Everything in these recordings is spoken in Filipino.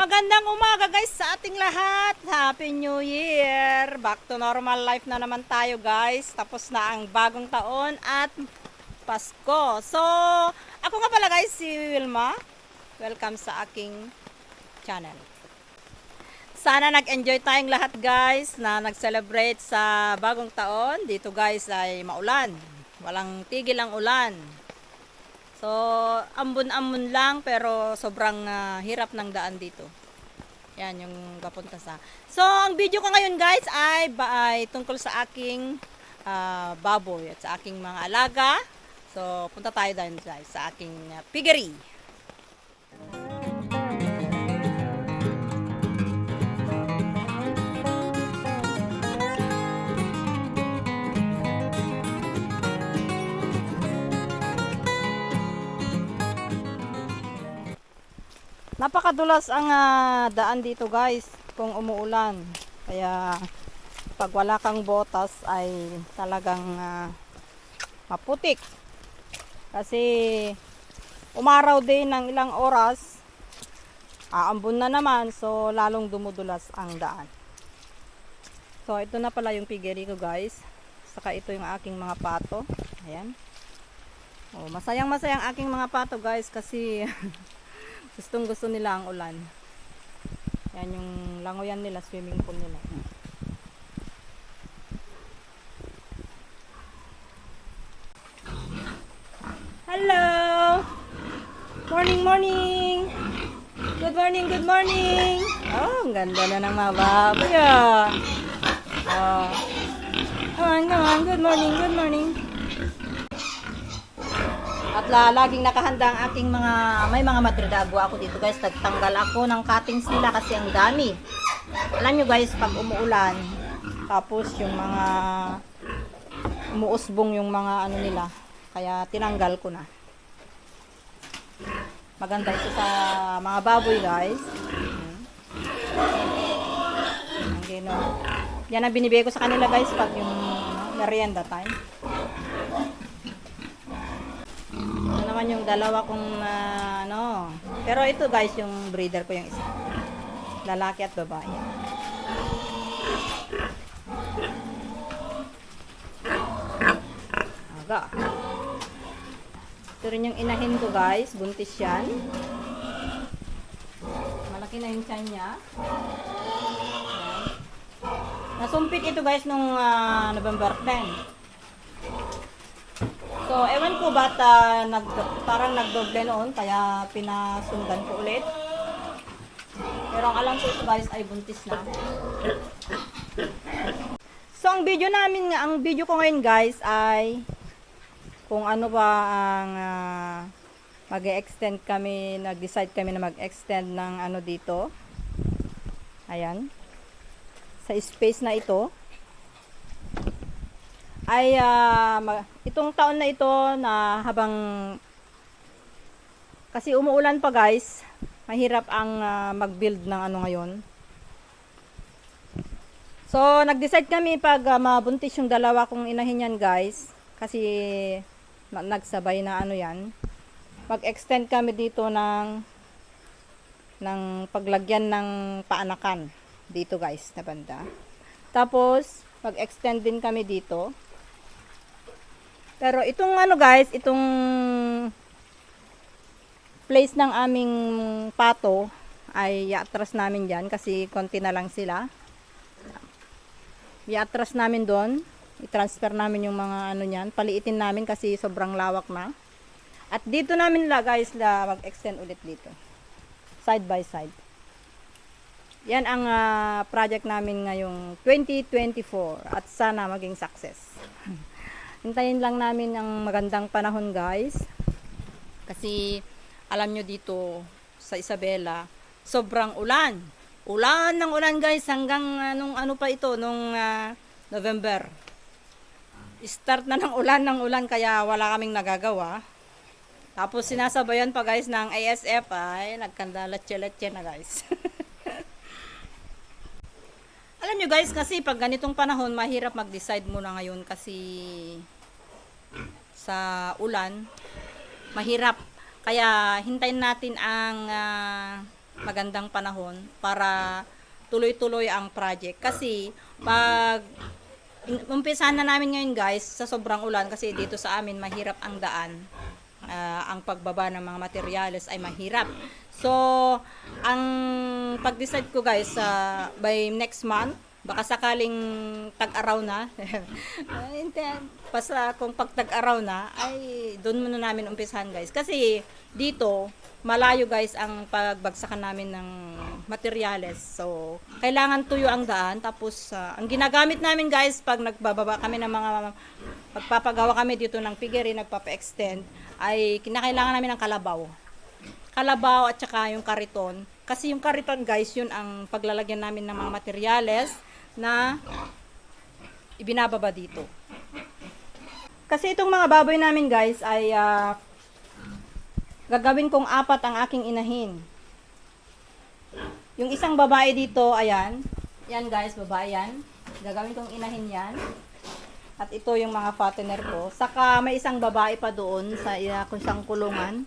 Magandang umaga guys sa ating lahat. Happy New Year. Back to normal life na naman tayo guys. Tapos na ang bagong taon at Pasko. So, ako nga pala guys si Wilma. Welcome sa aking channel. Sana nag-enjoy tayong lahat guys na nag-celebrate sa bagong taon. Dito guys ay maulan. Walang tigil ang ulan. So, ambon-ambon lang pero sobrang hirap ng daan dito. Yan yung papunta sa. So, ang video ko ngayon guys ay tungkol sa aking baboy at sa aking mga alaga. So, punta tayo dahil guys sa aking piggery. Napakadulas ang daan dito guys kung umuulan. Kaya pag wala kang botas ay talagang maputik. Kasi umaraw din ng ilang oras, aambon na naman, so lalong dumudulas ang daan. So ito na pala yung piggery ko guys. Saka ito yung aking mga pato. Ayan. Oh, masayang-masayang aking mga pato guys kasi gustong gusto nila ang ulan. Yan yung langoyan nila, swimming pool nila. Hello! Morning, morning! Good morning, good morning! Oh, ang ganda na ng mga baboy ah. Oh. Come on, good morning, good morning. At laging nakahanda ang aking may mga madridagwa ako dito guys. Nagtanggal ako ng cuttings nila kasi ang dami. Alam nyo guys, pag umuulan, tapos yung mga umuusbong yung mga ano nila. Kaya tinanggal ko na. Maganda ito sa mga baboy guys. Yan ang binibigay ko sa kanila guys pag yung merienda time. Naman yung dalawa kong pero ito guys yung breeder ko yung isa, lalaki at babae. Aga, ito rin yung inahin ko guys, buntis yan, malaki na yung tiyan niya. Nasumpit ito guys nung November 10. So, ewan ko ba't parang nagdoble noon, kaya pinasundan ko ulit. Pero ang alam ko ito guys ay buntis na. So, ang video ko ngayon guys ay kung ano ba ang mag-extend kami, nag-decide kami na mag-extend ng ano dito. Ayan. Sa space na ito. Ay itong taon na ito na habang kasi umuulan pa guys, mahirap ang mag-build ng ano ngayon. So nag-decide kami pag mabuntis yung dalawa kong inahin yan guys, kasi nagsabay na ano yan, mag-extend kami dito ng paglagyan ng paanakan dito guys na banda. Tapos mag-extend din kami dito. Pero itong ano guys, itong place ng aming pato ay i-atras namin dyan kasi konti na lang sila. I-atras namin doon, i-transfer namin yung mga ano nyan, paliitin namin kasi sobrang lawak na. At dito namin guys mag-extend ulit dito, side by side. Yan ang project namin ngayong 2024 at sana maging success. Hintayin lang namin ang magandang panahon guys. Kasi alam nyo dito sa Isabela, sobrang ulan. Ulan ng ulan guys hanggang nung ano pa ito, nung November. Start na ng ulan kaya wala kaming nagagawa. Tapos sinasabayan pa guys ng ASF ay nagkandaletse-letse na guys. Alam nyo guys, kasi pag ganitong panahon, mahirap mag-decide muna ngayon kasi sa ulan, mahirap. Kaya hintayin natin ang magandang panahon para tuloy-tuloy ang project. Kasi pag umpisahan na namin ngayon guys sa sobrang ulan kasi dito sa amin mahirap ang daan. Ang pagbaba ng mga materyales ay mahirap. So, ang pag-decide ko guys by next month, baka sakaling tag-araw na, basta kung pag tag-araw na, ay doon muna namin umpisahan guys. Kasi dito, malayo guys ang pagbagsakan namin ng materyales. So, kailangan tuyo ang daan. Tapos, ang ginagamit namin guys, pag nagbababa kami ng mga, pagpapagawa kami dito ng piggery, nagpapa-extend, ay kinakailangan namin ng kalabaw. Kalabaw at saka yung kariton. Kasi yung kariton guys, yun ang paglalagyan namin ng mga materyales na ibinababa dito. Kasi itong mga baboy namin guys ay gagawin kong 4 ang aking inahin. Yung isang babae dito, ayan. Yan guys, babae yan. Gagawin kong inahin yan. At ito yung mga fattener ko. Saka may isang babae pa doon sa isang kulungan.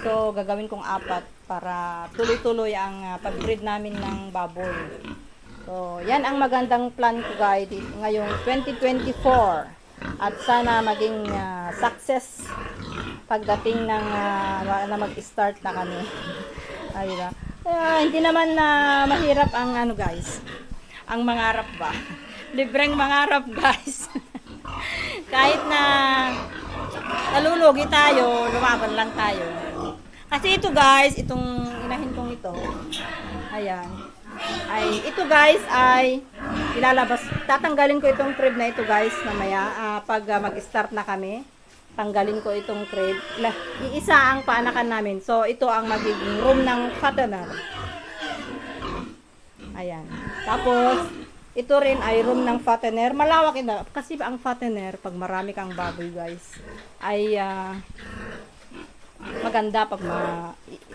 So, gagawin kong 4 para tuloy-tuloy ang pag-breed namin ng baboy. So, yan ang magandang plan ko guys ngayong 2024. At sana maging success pagdating ng na mag-start na kami. Ayun. Hindi naman na mahirap ang guys. Ang mangarap ba? Libreng mangarap guys. Kahit na nalulugi tayo, lumaban lang tayo. Kasi ito guys, itong inahin kong ito. Ayan. Ito guys ay ilalabas. Tatanggalin ko itong crib na ito guys mamaya pag mag-start na kami. Tanggalin ko itong crib. Iisa ang paanakan namin. So, ito ang magiging room ng fattener. Ayan. Tapos, ito rin ay room ng fattener. Malawak ito. Kasi ang fattener, pag marami kang baboy guys, ay maganda pag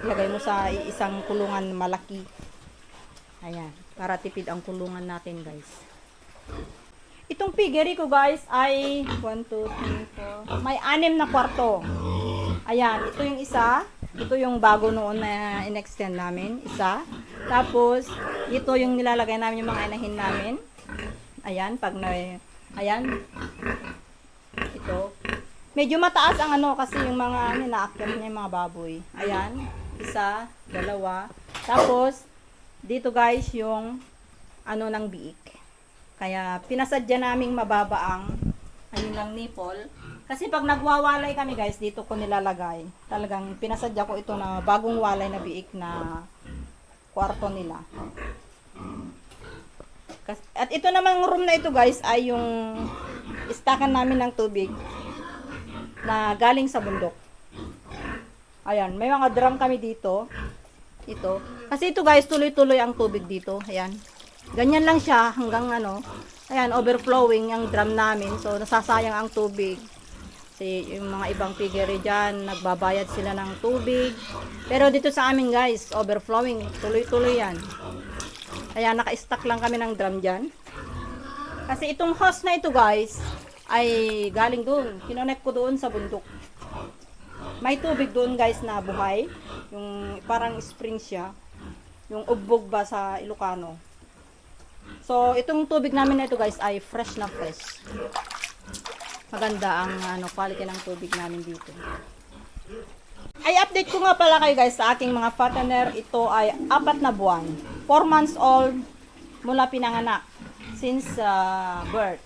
ilagay mo sa isang kulungan malaki. Ayan. Para tipid ang kulungan natin guys. Itong piggery ko guys ay 1, 2, 3, 4. May 6 na kwarto. Ayan, ito yung isa. Ito yung bago noon na in-extend namin. Isa. Tapos, ito yung nilalagay namin yung mga inahin namin. Ayan, ayan. Ito. Medyo mataas ang kasi yung mga naakyat niya yung mga baboy. Ayan. Isa, 2. Tapos, dito guys yung ng biik. Kaya pinasadya naming mababa ang lang nipple. Kasi pag nagwawalay kami guys, dito ko nilalagay. Talagang pinasadya ko ito na bagong walay na biik na kwarto nila. At ito namang room na ito guys ay yung istakan namin ng tubig na galing sa bundok. Ayan, may mga drum kami dito. Ito. Kasi ito guys, tuloy-tuloy ang tubig dito. Ayan. Ganyan lang siya hanggang ayan, overflowing yung drum namin. So, nasasayang ang tubig. Kasi yung mga ibang piggery dyan, nagbabayad sila ng tubig. Pero dito sa amin guys, overflowing. Tuloy-tuloy yan. Kaya naka-stack lang kami ng drum dyan. Kasi itong hose na ito guys, ay galing doon. Kinonect ko doon sa bundok. May tubig doon guys na buhay. Yung parang spring siya. Yung ubbog ba sa Ilocano. So, itong tubig namin na ito guys ay fresh na fresh. Maganda ang quality ng tubig namin dito. Ay update ko nga pala kayo guys sa aking mga fattener. Ito ay 4 na buwan. 4 months old mula pinanganak. Since birth.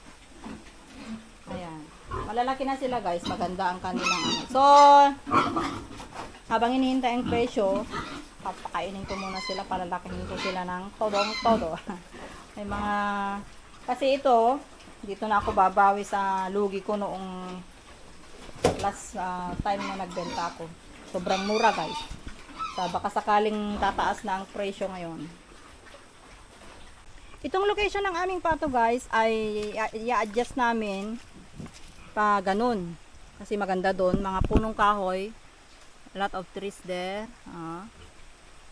Ayan. Malalaki na sila guys. Maganda ang kanilang So, habang hinihintay ang presyo, papakainin ko muna sila. Palalakihin ko sila ng todong-todo. May mga, kasi ito, dito na ako babawi sa lugi ko noong last time na nagbenta ako. Sobrang mura guys. Baka sakaling tataas na ang presyo ngayon. Itong location ng aming pato guys ay i-adjust namin pa ganun. Kasi maganda doon, mga punong kahoy. A lot of trees there.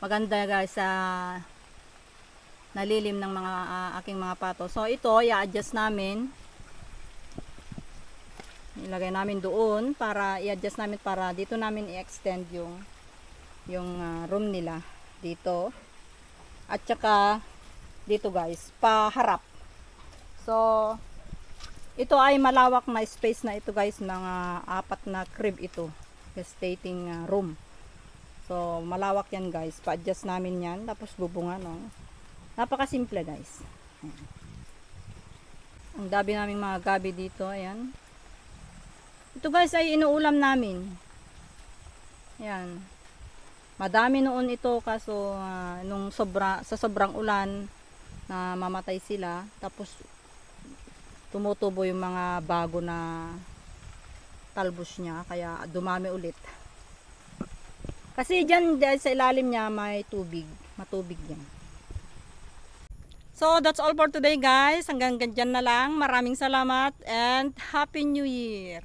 Maganda guys sa nalilim ng mga aking mga pato. So ito, i-adjust namin. Ilagay namin doon para i-adjust namin para dito namin i-extend yung room nila dito. At saka dito guys, paharap. So, ito ay malawak na space na ito guys, mga 4 na crib ito. Gestating room. So, malawak yan guys. Pa-adjust namin yan. Tapos bubungan, no? Napakasimple guys. Ayan. Ang dami naming mga gabi dito. Ayan. Ito guys ay inuulam namin. Ayan. Madami noon ito kaso nung sa sobrang ulan na mamatay sila. Tapos tumutubo yung mga bago na talbos niya. Kaya dumami ulit. Kasi dyan sa ilalim niya may tubig. Matubig yan. So that's all for today guys. Hanggang dyan na lang. Maraming salamat and Happy New Year!